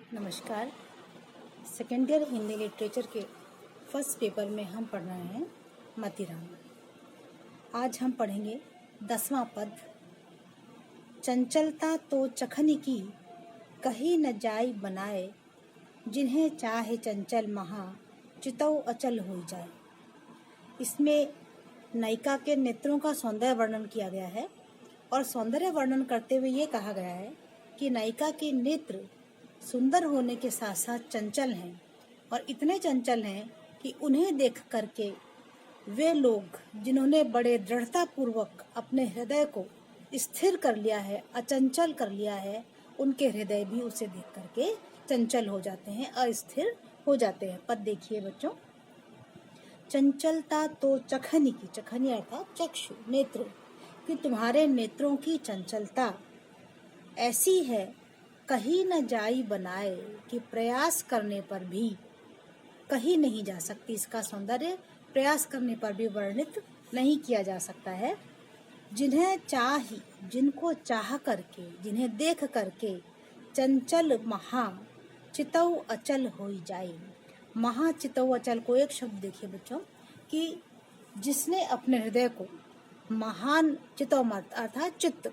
नमस्कार। Second year Hindi literature के first paper में हम पढ़ रहे हैं मतीराम। आज हम पढ़ेंगे 10वां पद। चंचलता तो चखनी की, कहीं न जाई बनाए, जिन्हें चाहे चंचल महा, चितौ अचल हो जाए। इसमें नायिका के नेत्रों का सौंदर्य वर्णन किया गया है और सौंदर्य वर्णन करते हुए ये कहा गया है कि नायिका के नेत्र सुंदर होने के साथ साथ चंचल हैं और इतने चंचल हैं कि उन्हें देख करके वे लोग जिन्होंने बड़े दृढ़ता पूर्वक अपने हृदय को स्थिर कर लिया है, अचंचल कर लिया है, उनके हृदय भी उसे देख करके चंचल हो जाते हैं, अस्थिर हो जाते हैं। पद देखिए बच्चों। चंचलता तो चखनी की, चखनी अर्थात चक्षु, नेत्र, कि तुम्हारे नेत्रों की चंचलता ऐसी है, कहीं न जाई बनाए, कि प्रयास करने पर भी कहीं नहीं जा सकती। इसका सौंदर्य प्रयास करने पर भी वर्णित नहीं किया जा सकता है। जिन्हें चाही, जिनको चाह करके, जिन्हें देख करके चंचल महा चितौ अचल हो जाए। महा चितौ अचल को एक शब्द देखिए बच्चों कि जिसने अपने हृदय को महान, चितौ अर्थात चित्त,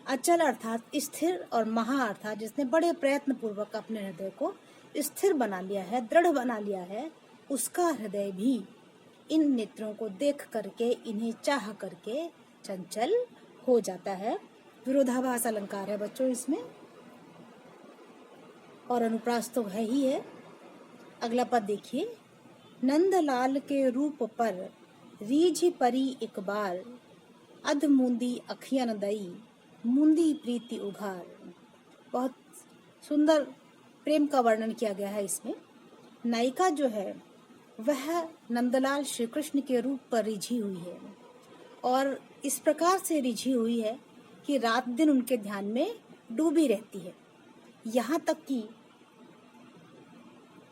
अचल अर्थात स्थिर, और महा अर्थात जिसने बड़े प्रयत्न पूर्वक अपने हृदय को स्थिर बना लिया है, दृढ़ बना लिया है, उसका हृदय भी इन नेत्रों को देख करके, इन्हें चाह करके चंचल हो जाता है। विरोधाभास अलंकार है बच्चों इसमें और अनुप्रास तो है ही है। अगला पद देखिए। नंदलाल के रूप पर रीझ परी एक बार, अध मूंदी अखियन दई, मूंदी प्रीति उघार। बहुत सुंदर प्रेम का वर्णन किया गया है इसमें। नायिका जो है वह नंदलाल श्री कृष्ण के रूप पर रिझी हुई है और इस प्रकार से रिझी हुई है कि रात दिन उनके ध्यान में डूबी रहती है। यहाँ तक कि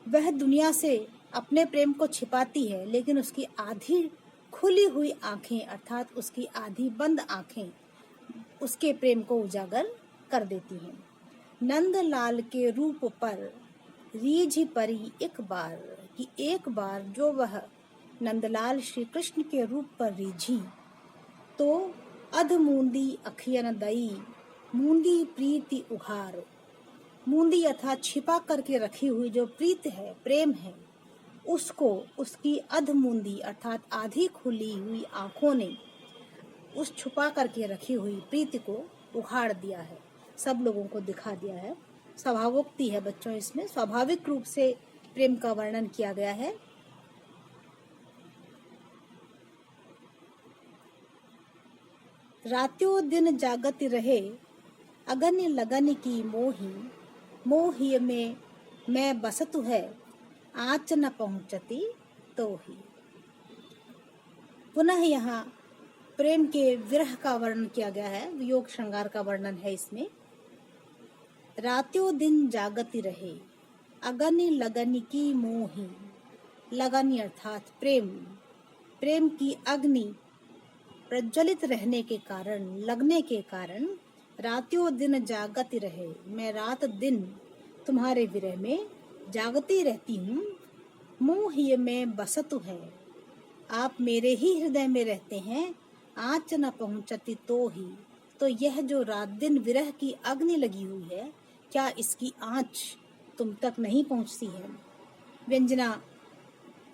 वह दुनिया से अपने प्रेम को छिपाती है, लेकिन उसकी आधी खुली हुई आंखें अर्थात उसकी आधी बंद आंखें उसके प्रेम को उजागर कर देती हैं। नंदलाल के रूप पर रीझ परी एक बार, कि एक बार जो वह नंदलाल श्री कृष्ण के रूप पर रीझी तो अध मूंदी अखियन दई, मूंदी प्रीति उघार। मूंदी अर्थात छिपा करके रखी हुई जो प्रीत है, प्रेम है, उसको उसकी अध मूंदी अर्थात आधी खुली हुई आंखों ने उस छुपा करके रखी हुई प्रीति को उखाड़ दिया है, सब लोगों को दिखा दिया है। स्वभावोक्ति है बच्चों इसमें, स्वाभाविक रूप से प्रेम का वर्णन किया गया है। रात्यों दिन जागत रहे, अगन लगन की मोही, मोही में मैं बसतु है, आँच न पहुँचती तो ही। पुनः यहाँ प्रेम के विरह का वर्णन किया गया है, वियोग श्रृंगार का वर्णन है इसमें। रात्यों दिन जागती रहे, अगन लगन की मोही, लगन अर्थात प्रेम, प्रेम की अग्नि प्रज्वलित रहने के कारण, लगने के कारण, रात्यों दिन जागती रहे, मैं रात दिन तुम्हारे विरह में जागती रहती हूँ। मोह में बसतु है, आप मेरे ही हृदय में रहते हैं, आँच न पहुँचती तो ही। तो यह जो रात दिन विरह की अग्नि लगी हुई है, क्या इसकी आँच तुम तक नहीं पहुँचती है। व्यंजना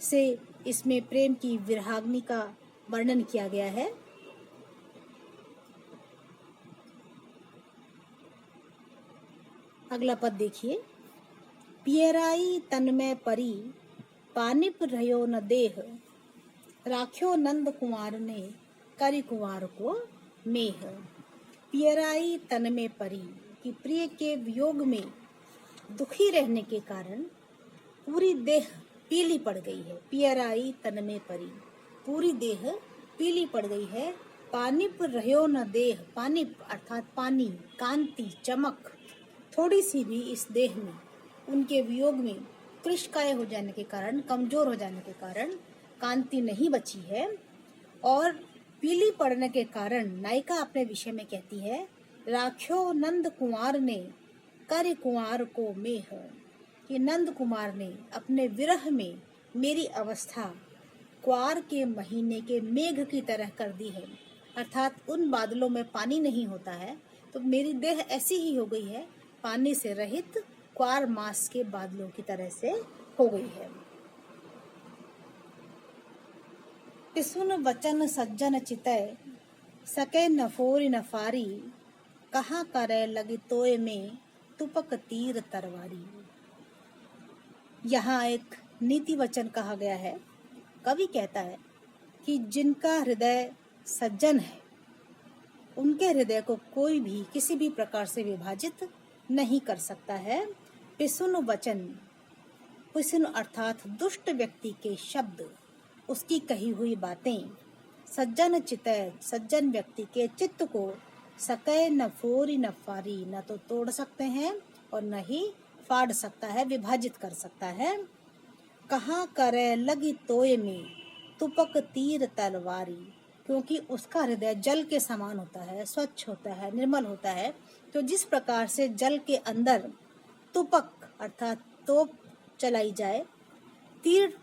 से इसमें प्रेम की विरहाग्नि का वर्णन किया गया है। अगला पद देखिए। पियराई तन में परी, पानिप रह्यो न देह, राख्यो नंद कुंवर ने, करी कुंवर को मेह। पियराई तन में परी, कि प्रिय के वियोग में दुखी रहने के कारण पूरी देह पीली पड़ गई है। पियराई तन में परी, पूरी देह पीली पड़ गई है। पानिप रह्यो न देह, पानिप अर्थात पानी, कांति, चमक थोड़ी सी भी इस देह में उनके वियोग में कृशकाय हो जाने के कारण, कमजोर हो जाने के कारण कांति नहीं बची है। और पीली पड़ने के कारण नायिका अपने विषय में कहती है, राख्यो नंद कुंवर ने, कर कुंवर को मेह, कि नंद कुमार ने अपने विरह में मेरी अवस्था कुंवर के महीने के मेघ की तरह कर दी है। अर्थात उन बादलों में पानी नहीं होता है, तो मेरी देह ऐसी ही हो गई है, पानी से रहित कुंवर मास के बादलों की तरह से हो गई है। पिसुन वचन सज्जन चितय, सके न फोरी न फारी, कहाँ करे लगी तोय में तुपक तीर तरवारी। यहाँ एक नीति वचन कहा गया है। कवि कहता है कि जिनका हृदय सज्जन है, उनके हृदय को कोई भी किसी भी प्रकार से विभाजित नहीं कर सकता है। पिसुन वचन, पिसुन अर्थात दुष्ट व्यक्ति के शब्द, उसकी कही हुई बातें, सज्जन चितय, सज्जन व्यक्ति के चित्त को, सकै न फोरी न फारी, न तो तोड़ सकते हैं और न ही फाड़ सकता है, विभाजित कर सकता है। कहाँ करे लगी तोय में तुपक तीर तलवारी, क्योंकि उसका हृदय जल के समान होता है, स्वच्छ होता है, निर्मल होता है। तो जिस प्रकार से जल के अंदर तुपक अर्थात तोप चलाई जाए, तीर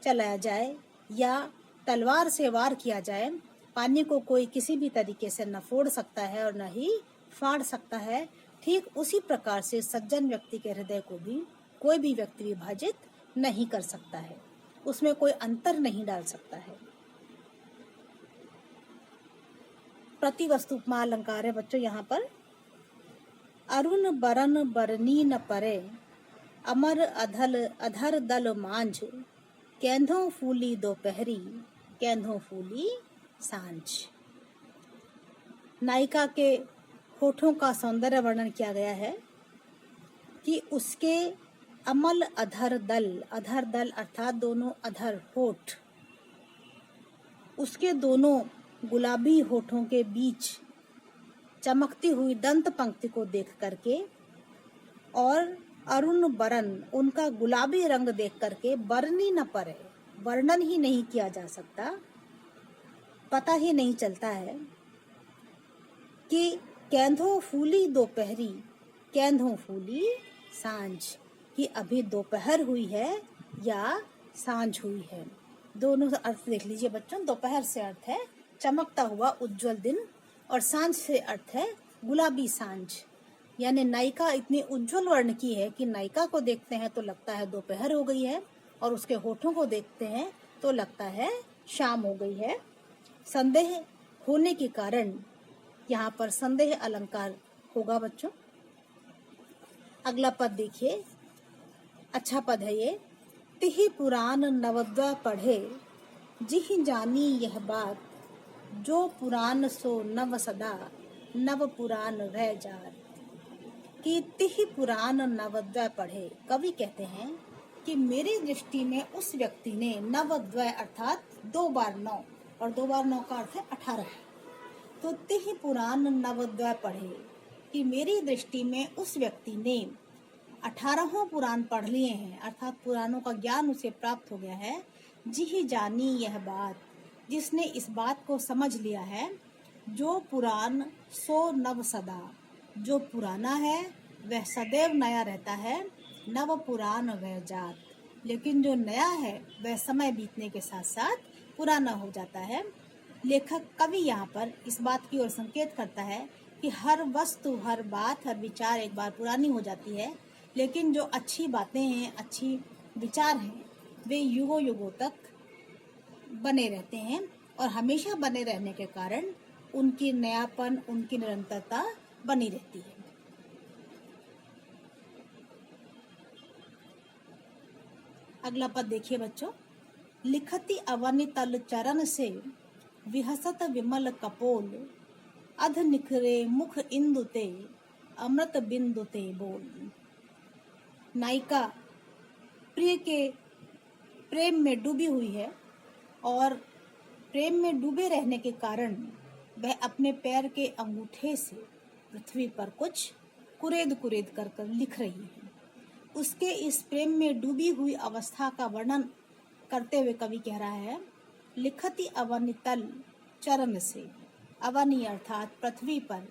चलाया जाए या तलवार से वार किया जाए, पानी को कोई किसी भी तरीके से न फोड़ सकता है और न ही फाड़ सकता है, ठीक उसी प्रकार से सज्जन व्यक्ति के हृदय को भी कोई भी व्यक्ति विभाजित नहीं कर सकता है, उसमें कोई अंतर नहीं डाल सकता है। प्रतिवस्तु उपमा अलंकार है बच्चों यहाँ पर। अरुण बरन बरनी न परे, अमर अधर दल मांझ, केंधों फूली दोपहरी, केंधों फूली सांझ। नायिका के होठों का सौंदर्य वर्णन किया गया है कि उसके अमल अधर दल अर्थात दोनों अधर होठ, उसके दोनों गुलाबी होठों के बीच चमकती हुई दंत पंक्ति को देख करके और अरुण बरन, उनका गुलाबी रंग देख करके, बरनी न परे, वर्णन ही नहीं किया जा सकता, पता ही नहीं चलता है कि केंधों फूली दोपहरी, केंधों फूली सांझ, कि अभी दोपहर हुई है या सांझ हुई है। दोनों अर्थ देख लीजिए बच्चों। दोपहर से अर्थ है चमकता हुआ उज्जवल दिन और सांझ से अर्थ है गुलाबी सांझ। यानी नायिका इतनी उज्जवल वर्ण की है कि नायिका को देखते हैं तो लगता है दोपहर हो गई है और उसके होठों को देखते हैं तो लगता है शाम हो गई है। संदेह होने के कारण यहाँ पर संदेह अलंकार होगा बच्चों। अगला पद देखिए, अच्छा पद है ये। तिहि पुराण नवद्वा पढ़े, जिहि जानी यह बात, जो पुराण सो नव सदा, नव पुराण रह जात। कि तिहि पुराण नवद्वय पढ़े, कवि कहते हैं कि मेरी दृष्टि में उस व्यक्ति ने नवद्वय अर्थात 2 बार 9, और 2 बार 9 का अर्थ है 18। तो तिहि पुराण नवद्वय पढ़े, कि मेरी दृष्टि में उस व्यक्ति ने 18 पुराण पढ़ लिए हैं, अर्थात पुराणों का ज्ञान उसे प्राप्त हो गया है। जिहि जानी यह बात, जिसने इस बात को समझ लिया है, जो पुराण सो नव सदा, जो पुराना है वह सदैव नया रहता है, नव पुराण वह जात, लेकिन जो नया है वह समय बीतने के साथ साथ पुराना हो जाता है। लेखक कवि यहाँ पर इस बात की ओर संकेत करता है कि हर वस्तु, हर बात, हर विचार एक बार पुरानी हो जाती है, लेकिन जो अच्छी बातें हैं, अच्छी विचार हैं, वे युगों युगों तक बने रहते हैं और हमेशा बने रहने के कारण उनकी नयापन, उनकी निरंतरता बनी रहती है। अगला पद देखिए बच्चों। लिखति अवनि तल चरण से, विहसत विमल कपोल, अध निखरे मुख इंदु ते, अमृत बिंदु ते बोल। नायिका प्रिय के प्रेम में डूबी हुई है और प्रेम में डूबे रहने के कारण वह अपने पैर के अंगूठे से पृथ्वी पर कुछ कुरेद कुरेद कर लिख रही है। उसके इस प्रेम में डूबी हुई अवस्था का वर्णन करते हुए कवि कह रहा है, लिखति अवनि तल चरण से, अवनि अर्थात पृथ्वी पर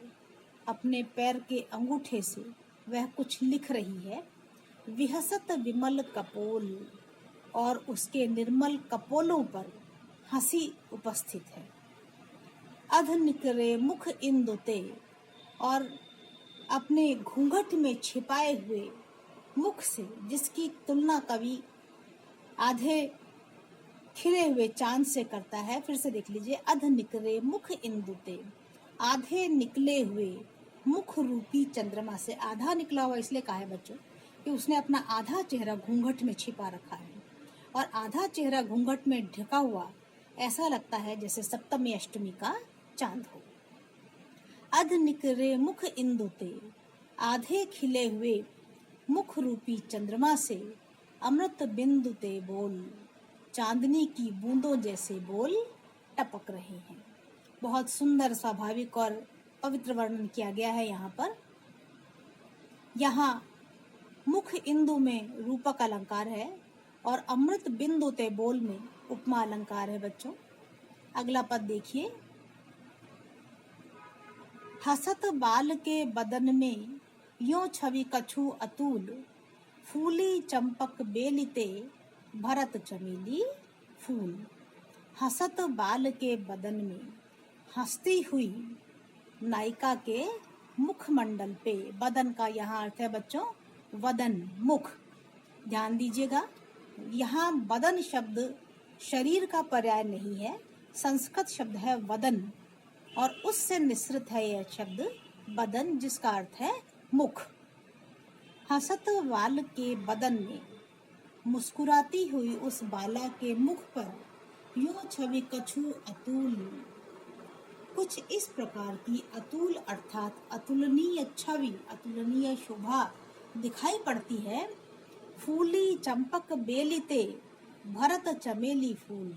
अपने पैर के अंगूठे से वह कुछ लिख रही है। विहसत विमल कपोल, और उसके निर्मल कपोलों पर हंसी उपस्थित है। अध निकरे मुख इंदुते, और अपने घूंघट में छिपाए हुए मुख से, जिसकी तुलना कवि आधे खिले हुए चांद से करता है। फिर से देख लीजिए, अध निकरे मुख इंदुते, आधे निकले हुए मुख रूपी चंद्रमा से। आधा निकला हुआ इसलिए कहा है बच्चों कि उसने अपना आधा चेहरा घूंघट में छिपा रखा है, और आधा चेहरा घूंघट में ढका हुआ ऐसा लगता है जैसे सप्तमी अष्टमी का चांद हो। अध निकरे मुख इंदुते, आधे खिले हुए मुख रूपी चंद्रमा से अमृत बिंदु ते बोल, चांदनी की बूंदों जैसे बोल टपक रहे हैं। बहुत सुंदर, स्वाभाविक और पवित्र वर्णन किया गया है यहाँ पर। यहाँ मुख इंदु में रूपक अलंकार है और अमृत बिंदु ते बोल में उपमा अलंकार है बच्चों। अगला पद देखिए, हसत बाल के बदन में यों छवि कछु अतुल, फूली चंपक बेलिते भरत चमेली फूल। हसत बाल के बदन में, हंसती हुई नायिका के मुखमंडल पे, बदन का यहाँ अर्थ है बच्चों वदन, मुख। ध्यान दीजिएगा, यहाँ बदन शब्द शरीर का पर्याय नहीं है, संस्कृत शब्द है वदन, और उससे निसृत है यह शब्द बदन, जिसका अर्थ है मुख। हसत बाल के बदन में, मुस्कुराती हुई उस बाला के मुख पर यूं छवि कछु अतुल, कुछ इस प्रकार की अतुल अर्थात अतुलनीय छवि, अतुलनीय शोभा दिखाई पड़ती है। फूली चंपक बेलिते भरत चमेली फूल,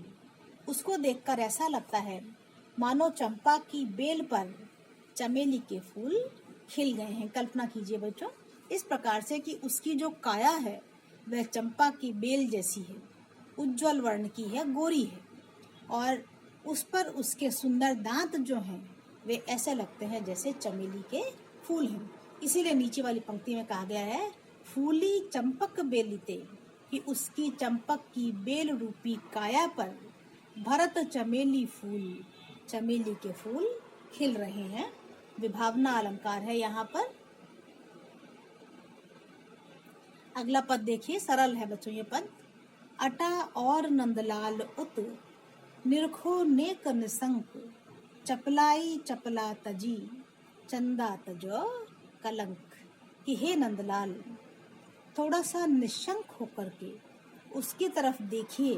उसको देखकर ऐसा लगता है मानो चंपा की बेल पर चमेली के फूल खिल गए हैं। कल्पना कीजिए बच्चों, इस प्रकार से कि उसकी जो काया है वह चंपा की बेल जैसी है, उज्जवल वर्ण की है, गोरी है, और उस पर उसके सुंदर दांत जो हैं वे ऐसे लगते हैं जैसे चमेली के फूल हैं। इसीलिए नीचे वाली पंक्ति में कहा गया है फूली चंपक बेलिते, कि उसकी चंपक की बेल रूपी काया पर भरत चमेली फूल, चमेली के फूल खिल रहे हैं। विभावना अलंकार है यहाँ पर। अगला पद देखिए, सरल है बच्चों ये पद। अटा और नंदलाल उत, निरखो नेक निसंक, चपलाई चपला तजी, चंदा तजो कलंक। कि हे नंदलाल, थोड़ा सा निशंक होकर के उसकी तरफ देखिए,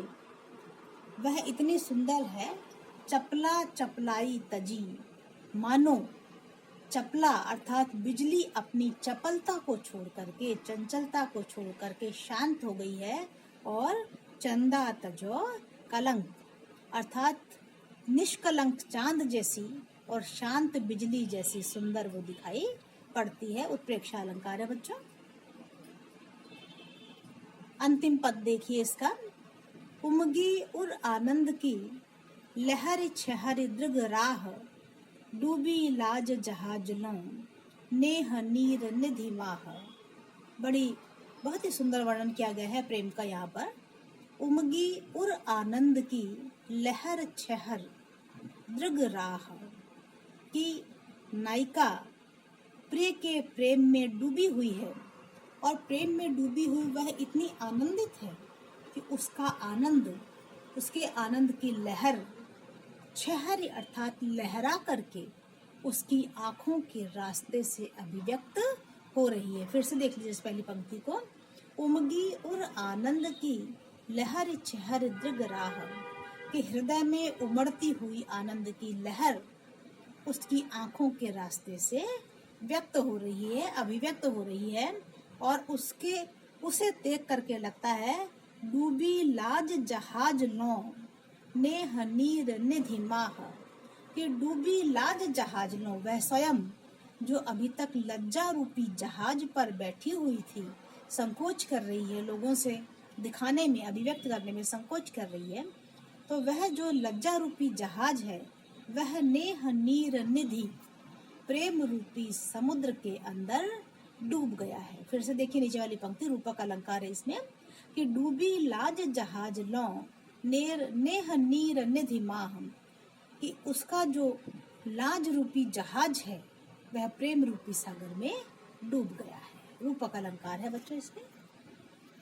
वह इतनी सुंदर है। चपला चपलाई तजी, मानो चपला अर्थात बिजली अपनी चपलता को छोड़ करके, चंचलता को छोड़ करके शांत हो गई है, और चंदा तजो कलंक अर्थात निष्कलंक चांद जैसी और शांत बिजली जैसी सुंदर वो दिखाई पड़ती है। उत्प्रेक्षा अलंकार है बच्चों। अंतिम पद देखिए इसका, उमगी उर आनंद की लहर छहर दृग राह, डूबी लाज जहाजलों, नेह नीर निधि माह। बहुत ही सुंदर वर्णन किया गया है प्रेम का यहाँ पर। उमगी उर आनंद की लहर छहर दृग राह, की नायिका प्रिय के प्रेम में डूबी हुई है, और प्रेम में डूबी हुई वह इतनी आनंदित है कि उसका आनंद, उसके आनंद की लहर छहर अर्थात लहरा करके उसकी आंखों के रास्ते से अभिव्यक्त हो रही है। फिर से देख लीजिए इस पहली पंक्ति को, उमगी और आनंद की लहर छहर दृग राह, कि हृदय में उमड़ती हुई आनंद की लहर उसकी आंखों के रास्ते से व्यक्त हो रही है, अभिव्यक्त हो रही है, और उसे देख करके लगता है डूबी लाज जहाज लो, नेह नीर निधि माह, कि डूबी लाज जहाज लो, वह स्वयं जो अभी तक लज्जा रूपी जहाज पर बैठी हुई थी, संकोच कर रही है, लोगों से दिखाने में, अभिव्यक्त करने में संकोच कर रही है, तो वह जो लज्जा रूपी जहाज है वह नेह नीर निधि, प्रेम रूपी समुद्र के अंदर डूब गया है। फिर से देखिए नीचे वाली पंक्ति, रूपक अलंकार है इसमें कि डूबी लाज जहाज लौ नेर नेह नीर निधि माहम, कि उसका जो लाज रूपी जहाज है वह प्रेम रूपी सागर में डूब गया है। रूपक अलंकार है बच्चों इसमें।